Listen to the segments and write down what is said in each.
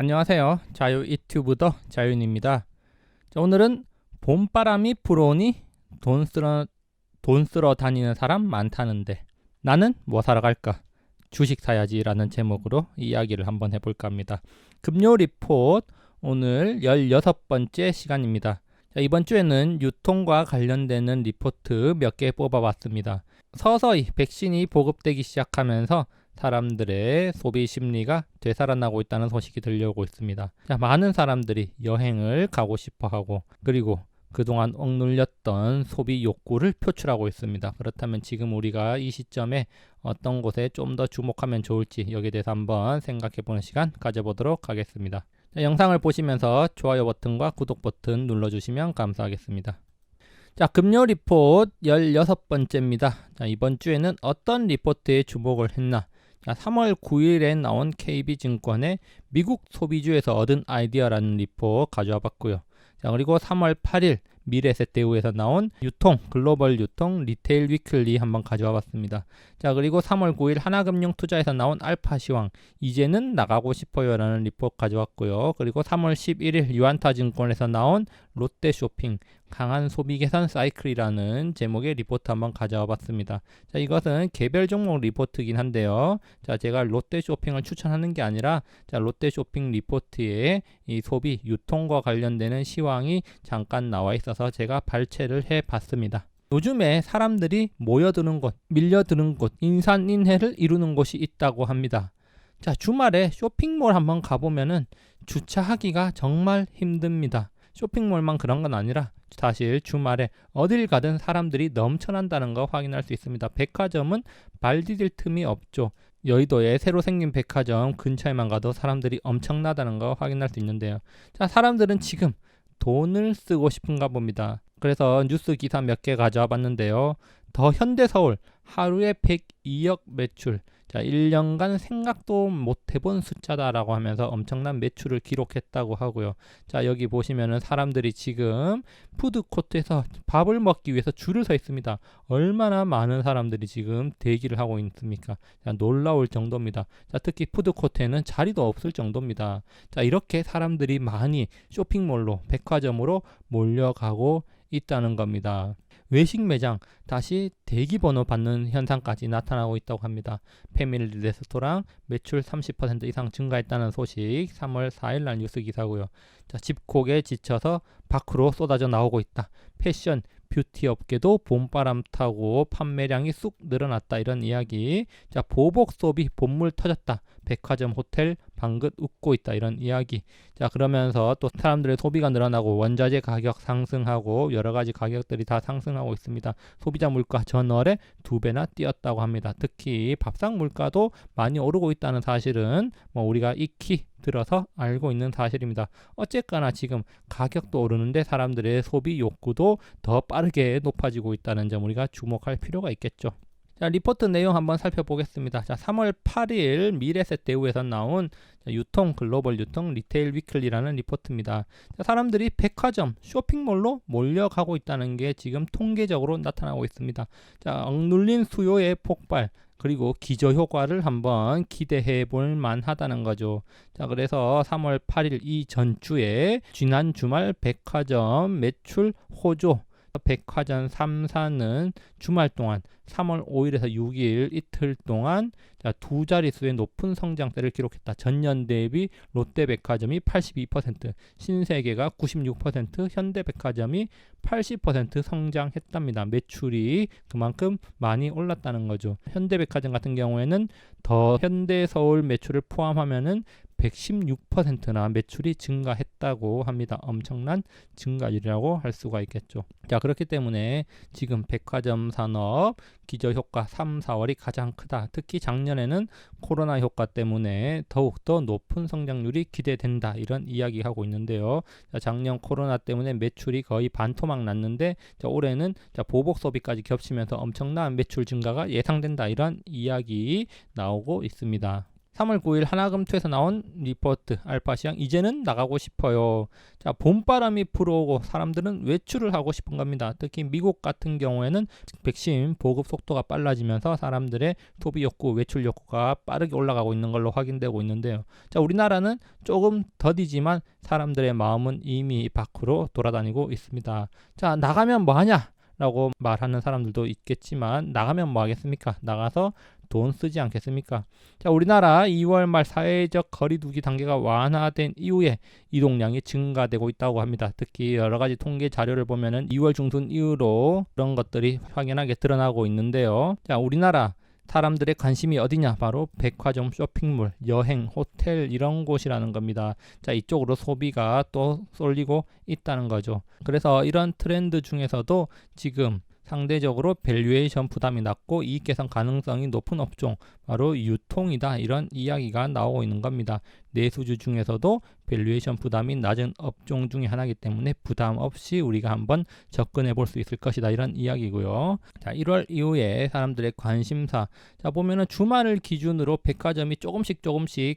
안녕하세요. 자유 유튜브더 자윤입니다. 자, 오늘은 봄바람이 불어오니 돈 쓰러 다니는 사람 많다는데 나는 뭐 사러 갈까? 주식 사야지라는 제목으로 이야기를 한번 해볼까 합니다. 금요 리포트 오늘 16번째 시간입니다. 자, 이번 주에는 유통과 관련되는 리포트 몇 개 뽑아봤습니다. 서서히 백신이 보급되기 시작하면서 사람들의 소비 심리가 되살아나고 있다는 소식이 들려오고 있습니다. 자, 많은 사람들이 여행을 가고 싶어 하고 그리고 그동안 억눌렸던 소비 욕구를 표출하고 있습니다. 그렇다면 지금 우리가 이 시점에 어떤 곳에 좀 더 주목하면 좋을지 여기에 대해서 한번 생각해 보는 시간 가져보도록 하겠습니다. 자, 영상을 보시면서 좋아요 버튼과 구독 버튼 눌러주시면 감사하겠습니다. 자, 금요 리포트 16번째입니다. 자, 이번 주에는 어떤 리포트에 주목을 했나? 자, 3월 9일에 나온 KB증권의 미국 소비주에서 얻은 아이디어라는 리포트 가져와 봤고요. 자, 그리고 3월 8일 미래에셋대우에서 나온 글로벌 유통 리테일 위클리 한번 가져와 봤습니다. 자, 그리고 3월 9일 하나금융투자에서 나온 알파시황 이제는 나가고 싶어요 라는 리포트 가져왔고요. 그리고 3월 11일 유안타증권에서 나온 롯데쇼핑 강한 소비 개선 사이클이라는 제목의 리포트 한번 가져와 봤습니다. 자, 이것은 개별 종목 리포트이긴 한데요. 자, 제가 롯데쇼핑을 추천하는 게 아니라 롯데쇼핑 리포트에 이 소비 유통과 관련되는 시황이 잠깐 나와 있어서 제가 발췌를 해 봤습니다. 요즘에 사람들이 모여드는 곳, 밀려드는 곳, 인산인해를 이루는 곳이 있다고 합니다. 자, 주말에 쇼핑몰 한번 가보면은 주차하기가 정말 힘듭니다. 쇼핑몰만 그런 건 아니라 사실 주말에 어딜 가든 사람들이 넘쳐난다는 거 확인할 수 있습니다. 백화점은 발 디딜 틈이 없죠. 여의도에 새로 생긴 백화점 근처에만 가도 사람들이 엄청나다는 거 확인할 수 있는데요. 자, 사람들은 지금 돈을 쓰고 싶은가 봅니다. 그래서 뉴스 기사 몇 개 가져와 봤는데요. 더 현대서울 하루에 102억 매출. 자, 1년간 생각도 못 해본 숫자다라고 하면서 엄청난 매출을 기록했다고 하고요. 자, 여기 보시면은 사람들이 지금 푸드코트에서 밥을 먹기 위해서 줄을 서 있습니다. 얼마나 많은 사람들이 지금 대기를 하고 있습니까? 자, 놀라울 정도입니다. 자, 특히 푸드코트에는 자리도 없을 정도입니다. 자, 이렇게 사람들이 많이 쇼핑몰로, 백화점으로 몰려가고 있다는 겁니다. 외식 매장 다시 대기번호 받는 현상까지 나타나고 있다고 합니다. 패밀리 레스토랑 매출 30% 이상 증가했다는 소식 3월 4일 날 뉴스 기사고요. 자, 집콕에 지쳐서 밖으로 쏟아져 나오고 있다. 패션, 뷰티 업계도 봄바람 타고 판매량이 쑥 늘어났다 이런 이야기. 자, 보복 소비 본물 터졌다. 백화점, 호텔, 방긋 웃고 있다 이런 이야기. 자, 그러면서 또 사람들의 소비가 늘어나고 원자재 가격 상승하고 여러 가지 가격들이 다 상승하고 있습니다. 소비자 물가 전월에 2배나 뛰었다고 합니다. 특히 밥상 물가도 많이 오르고 있다는 사실은 우리가 익히 들어서 알고 있는 사실입니다. 어쨌거나 지금 가격도 오르는데 사람들의 소비 욕구도 더 빠르게 높아지고 있다는 점 우리가 주목할 필요가 있겠죠. 자, 리포트 내용 한번 살펴보겠습니다. 자, 3월 8일 미래에셋대우에서 나온 글로벌 유통 리테일 위클리라는 리포트입니다. 자, 사람들이 백화점, 쇼핑몰로 몰려가고 있다는 게 지금 통계적으로 나타나고 있습니다. 자, 억눌린 수요의 폭발 그리고 기저효과를 한번 기대해 볼 만하다는 거죠. 자, 그래서 3월 8일 이 전주에 지난 주말 백화점 매출 호조 백화점 3사는 주말 동안 3월 5일에서 6일 이틀 동안 두 자릿수의 높은 성장세를 기록했다. 전년 대비 롯데백화점이 82%, 신세계가 96%, 현대백화점이 80% 성장했답니다. 매출이 그만큼 많이 올랐다는 거죠. 현대백화점 같은 경우에는 더 현대서울 매출을 포함하면은 116%나 매출이 증가했다고 합니다. 엄청난 증가율이라고 할 수가 있겠죠. 자, 그렇기 때문에 지금 백화점 산업 기저효과 3, 4월이 가장 크다. 특히 작년에는 코로나 효과 때문에 더욱더 높은 성장률이 기대된다. 이런 이야기하고 있는데요. 자, 작년 코로나 때문에 매출이 거의 반토막 났는데 올해는 보복 소비까지 겹치면서 엄청난 매출 증가가 예상된다. 이런 이야기 나오고 있습니다. 3월 9일 하나금투에서 나온 리포트 알파시장 이제는 나가고 싶어요. 자, 봄바람이 불어오고 사람들은 외출을 하고 싶은 겁니다. 특히 미국 같은 경우에는 백신 보급 속도가 빨라지면서 사람들의 소비 욕구, 외출 욕구가 빠르게 올라가고 있는 걸로 확인되고 있는데요. 자, 우리나라는 조금 더디지만 사람들의 마음은 이미 밖으로 돌아다니고 있습니다. 자, 나가면 뭐 하냐? 라고 말하는 사람들도 있겠지만 나가면 뭐 하겠습니까? 나가서 돈 쓰지 않겠습니까? 자, 우리나라 2월 말 사회적 거리두기 단계가 완화된 이후에 이동량이 증가되고 있다고 합니다. 특히 여러 가지 통계 자료를 보면은 2월 중순 이후로 그런 것들이 확연하게 드러나고 있는데요. 자, 우리나라 사람들의 관심이 어디냐? 바로 백화점, 쇼핑몰, 여행, 호텔 이런 곳이라는 겁니다. 자, 이쪽으로 소비가 또 쏠리고 있다는 거죠. 그래서 이런 트렌드 중에서도 지금 상대적으로 밸류에이션 부담이 낮고 이익 개선 가능성이 높은 업종, 바로 유통이다, 이런 이야기가 나오고 있는 겁니다. 내수주 중에서도 밸류에이션 부담이 낮은 업종 중에 하나이기 때문에 부담 없이 우리가 한번 접근해 볼 수 있을 것이다, 이런 이야기고요. 자, 1월 이후에 사람들의 관심사, 자, 보면은 주말을 기준으로 백화점이 조금씩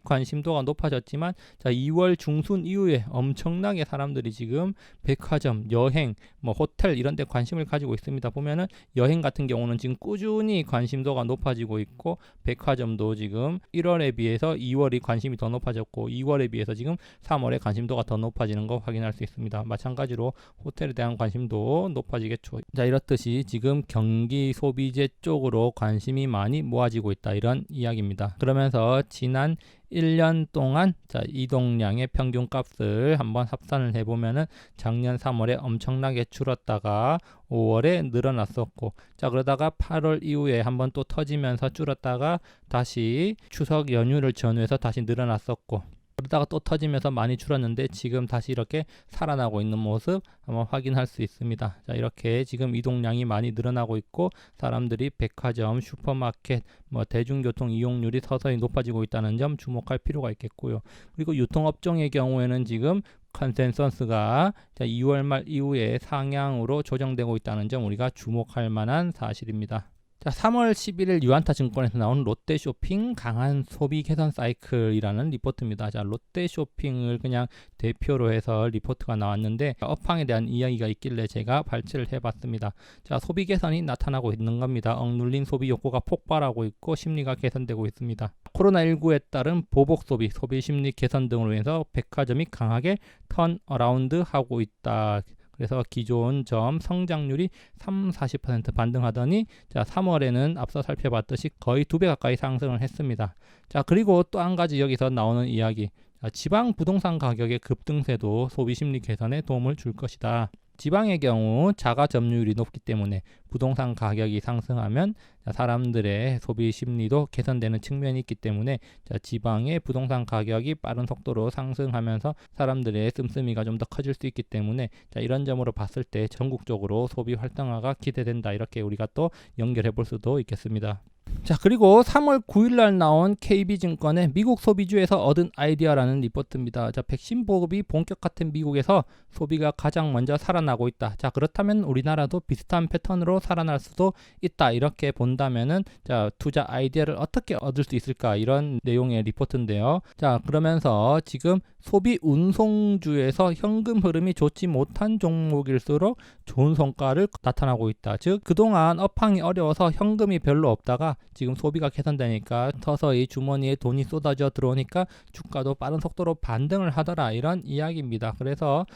관심도가 높아졌지만, 자, 2월 중순 이후에 엄청나게 사람들이 지금 백화점, 여행, 뭐 호텔 이런 데 관심을 가지고 있습니다. 보면은 여행 같은 경우는 지금 꾸준히 관심도가 높아지고 있고, 백화점도 지금 1월에 비해서 2월이 관심이 더 높아졌고 2월에 비해서 지금 3월에 관심도가 더 높아지는 거 확인할 수 있습니다. 마찬가지로 호텔에 대한 관심도 높아지겠죠. 자, 이렇듯이 지금 경기 소비재 쪽으로 관심이 많이 모아지고 있다, 이런 이야기입니다. 그러면서 지난 1년 동안 자, 이동량의 평균 값을 한번 합산을 해보면은 작년 3월에 엄청나게 줄었다가 5월에 늘어났었고, 자, 그러다가 8월 이후에 한번 또 터지면서 줄었다가 다시 추석 연휴를 전후해서 다시 늘어났었고, 그러다가 또 터지면서 많이 줄었는데 지금 다시 이렇게 살아나고 있는 모습 한번 확인할 수 있습니다. 자, 이렇게 지금 이동량이 많이 늘어나고 있고 사람들이 백화점, 슈퍼마켓, 뭐 대중교통 이용률이 서서히 높아지고 있다는 점 주목할 필요가 있겠고요. 그리고 유통업종의 경우에는 지금 컨센서스가 2월 말 이후에 상향으로 조정되고 있다는 점 우리가 주목할 만한 사실입니다. 자, 3월 11일 유안타 증권에서 나온 롯데쇼핑 강한 소비 개선 사이클이라는 리포트입니다. 자, 롯데쇼핑을 그냥 대표로 해서 리포트가 나왔는데 업황에 대한 이야기가 있길래 제가 발췌를 해봤습니다. 자, 소비 개선이 나타나고 있는 겁니다. 억눌린 소비 욕구가 폭발하고 있고 심리가 개선되고 있습니다. 코로나19에 따른 보복 소비, 소비 심리 개선 등으로 인해서 백화점이 강하게 턴어라운드 하고 있다. 그래서 기존 점 성장률이 40% 반등하더니 자, 3월에는 앞서 살펴봤듯이 거의 2배 가까이 상승을 했습니다. 자, 그리고 또 한 가지 여기서 나오는 이야기, 자, 지방 부동산 가격의 급등세도 소비 심리 개선에 도움을 줄 것이다. 지방의 경우 자가 점유율이 높기 때문에 부동산 가격이 상승하면 사람들의 소비 심리도 개선되는 측면이 있기 때문에 지방의 부동산 가격이 빠른 속도로 상승하면서 사람들의 씀씀이가 좀 더 커질 수 있기 때문에 이런 점으로 봤을 때 전국적으로 소비 활성화가 기대된다, 이렇게 우리가 또 연결해 볼 수도 있겠습니다. 자, 그리고 3월 9일날 나온 KB증권의 미국 소비주에서 얻은 아이디어라는 리포트입니다. 자, 백신 보급이 본격화된 미국에서 소비가 가장 먼저 살아나고 있다. 자, 그렇다면 우리나라도 비슷한 패턴으로 살아날 수도 있다, 이렇게 본다면은 자, 투자 아이디어를 어떻게 얻을 수 있을까, 이런 내용의 리포트인데요. 자, 그러면서 지금 소비 운송주에서 현금 흐름이 좋지 못한 종목일수록 좋은 성과를 나타나고 있다. 즉, 그동안 업황이 어려워서 현금이 별로 없다가 지금 소비가 개선되니까 서서히 주머니에 돈이 쏟아져 들어오니까 주가도 빠른 속도로 반등을 하더라, 이런 이야기입니다. 그래서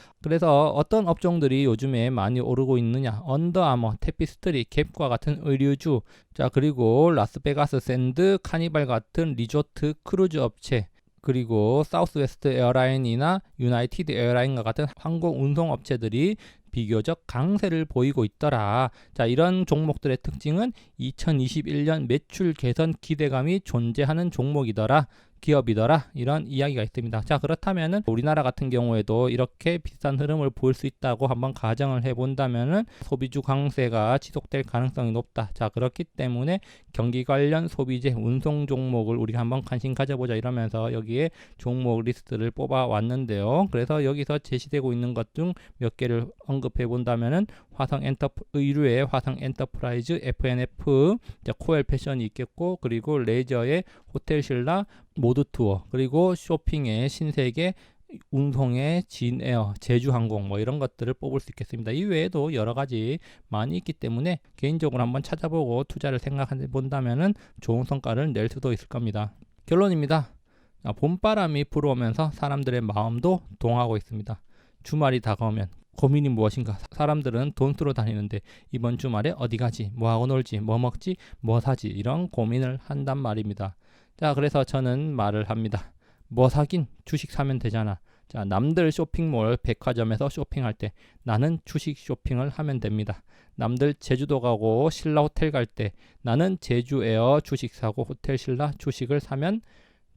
어떤 업종들이 요즘에 많이 오르고 있느냐, 언더아머, 테피스트리, 갭과 같은 의류주, 자, 그리고 라스베가스 샌드, 카니발 같은 리조트 크루즈 업체, 그리고 사우스웨스트 에어라인이나 유나이티드 에어라인과 같은 항공 운송 업체들이 비교적 강세를 보이고 있더라. 자, 이런 종목들의 특징은 2021년 매출 개선 기대감이 존재하는 종목이더라, 기업이더라, 이런 이야기가 있습니다. 자, 그렇다면은 우리나라 같은 경우에도 이렇게 비슷한 흐름을 보일 수 있다고 한번 가정을 해본다면은 소비주 강세가 지속될 가능성이 높다. 자, 그렇기 때문에 경기 관련 소비재 운송 종목을 우리가 한번 관심 가져보자, 이러면서 여기에 종목 리스트를 뽑아 왔는데요. 그래서 여기서 제시되고 있는 것 중 몇 개를 언급해 본다면은 의류의 화성 엔터프라이즈 FNF, 코엘 패션이 있겠고, 그리고 레저의 호텔 신라 모드 투어, 그리고 쇼핑의 신세계, 운송의 진에어, 제주항공 뭐 이런 것들을 뽑을 수 있겠습니다. 이 외에도 여러 가지 많이 있기 때문에 개인적으로 한번 찾아보고 투자를 생각해 본다면은 좋은 성과를 낼 수도 있을 겁니다. 결론입니다. 봄바람이 불어오면서 사람들의 마음도 동하고 있습니다. 주말이 다가오면 고민이 무엇인가? 사람들은 돈 쓰러 다니는데 이번 주말에 어디 가지? 뭐 하고 놀지? 뭐 먹지? 뭐 사지? 이런 고민을 한단 말입니다. 자, 그래서 저는 말을 합니다. 뭐 사긴? 주식 사면 되잖아. 자, 남들 쇼핑몰 백화점에서 쇼핑할 때 나는 주식 쇼핑을 하면 됩니다. 남들 제주도 가고 신라 호텔 갈 때 나는 제주에어 주식 사고 호텔 신라 주식을 사면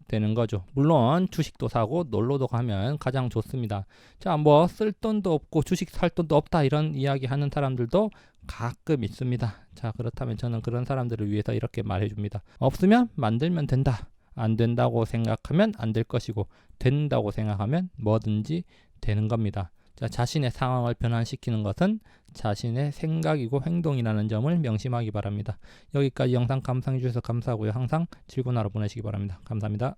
되는 거죠. 물론 주식도 사고 놀러도 가면 가장 좋습니다. 자, 뭐 쓸 돈도 없고 주식 살 돈도 없다 이런 이야기 하는 사람들도 가끔 있습니다. 자, 그렇다면 저는 그런 사람들을 위해서 이렇게 말해줍니다. 없으면 만들면 된다. 안 된다고 생각하면 안 될 것이고 된다고 생각하면 뭐든지 되는 겁니다. 자, 자신의 상황을 변환시키는 것은 자신의 생각이고 행동이라는 점을 명심하기 바랍니다. 여기까지 영상 감상해 주셔서 감사하고요. 항상 즐거운 하루 보내시기 바랍니다. 감사합니다.